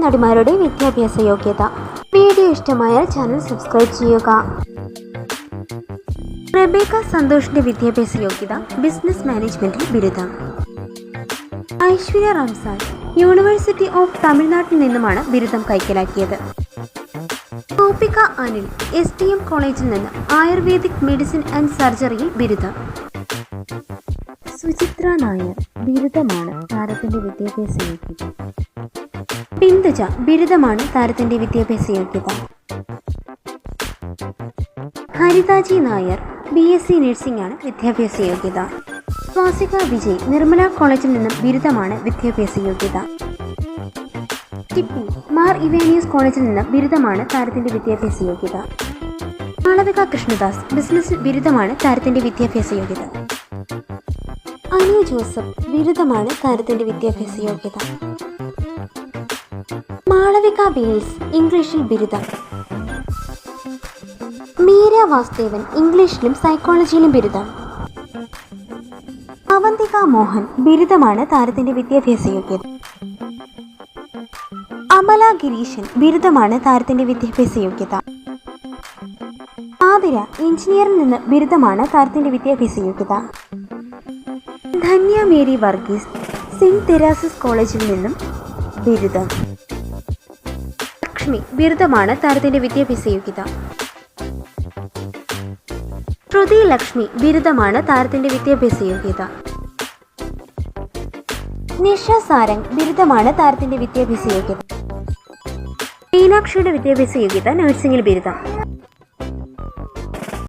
നടിമാരുടെ വിദ്യാഭ്യാസ യോഗ്യത. വീഡിയോ ഇഷ്ടമായാൽ ചാനൽ സബ്സ്ക്രൈബ് ചെയ്യുക. റെബേക്ക സന്തോഷിന്റെ വിദ്യാഭ്യാസ യോഗ്യത ബിസിനസ് മാനേജ്മെന്റിൽ ബിരുദം. ഐശ്വര്യ റംസാൻ യൂണിവേഴ്സിറ്റി ഓഫ് തമിഴ്നാട്ടിൽ നിന്നുമാണ് ബിരുദം കൈക്കലാക്കിയത്. ഗോപിക അനിൽ STM കോളേജിൽ നിന്ന് ആയുർവേദിക് മെഡിസിൻ ആൻഡ് സർജറിയിൽ ബിരുദം. സുചിത്ര നായർ ബിരുദമാണ് താരത്തിന്റെ വിദ്യാഭ്യാസ യോഗ്യത. ബിന്ദുജ ബിരുദമാണ് താരത്തിന്റെ വിദ്യാഭ്യാസ യോഗ്യത. ഹരിതാജി നായർ BSc നഴ്സിംഗ് ആണ് വിദ്യാഭ്യാസ യോഗ്യത. സ്വാസിക വിജയ് നിർമ്മല കോളേജിൽ നിന്നും ബിരുദമാണ് വിദ്യാഭ്യാസ യോഗ്യത. ടിപ്പി മാർ ഇവാനിയസ് കോളേജിൽ നിന്ന് ബിരുദമാണ് താരത്തിന്റെ വിദ്യാഭ്യാസ യോഗ്യത. മാളവിക കൃഷ്ണദാസ് ബിസിനസ്സിൽ ബിരുദമാണ് താരത്തിന്റെ വിദ്യാഭ്യാസ യോഗ്യത. അനു ജോസഫ് ബിരുദമാണ് താരത്തിന്റെ വിദ്യാഭ്യാസ യോഗ്യത. മാളവിക വെയിൽസ് ഇംഗ്ലീഷിൽ ബിരുദം. മീര വാസുദേവൻ ഇംഗ്ലീഷിലും സൈക്കോളജിയിലും ബിരുദം. അവന്തിക മോഹൻ ബിരുദമാണ് താരത്തിന്റെ വിദ്യാഭ്യാസ യോഗ്യത. അമല ഗിരീശൻ ബിരുദമാണ് താരത്തിന്റെ വിദ്യാഭ്യാസ യോഗ്യത. ആതിര എഞ്ചിനീയറിൽ നിന്ന് ബിരുദമാണ് താരത്തിന്റെ വിദ്യാഭ്യാസ യോഗ്യത. Dhanya Mary Varghese saint Teresa's കോളേജിൽ നിന്നും ബിരുദം. ലക്ഷ്മി ബിരുദമാണ് താരത്തിന്റെ വിദ്യാഭ്യാസ യോഗ്യത. ശ്രുതി ലക്ഷ്മി ബിരുദമാണ് താരത്തിന്റെ വിദ്യാഭ്യാസ യോഗ്യത. നിഷ സാരംഗ് ബിരുദമാണ് താരത്തിന്റെ വിദ്യാഭ്യാസ യോഗ്യത. മീനാക്ഷിയുടെ വിദ്യാഭ്യാസ യോഗ്യത നഴ്സിംഗിൽ ബിരുദം.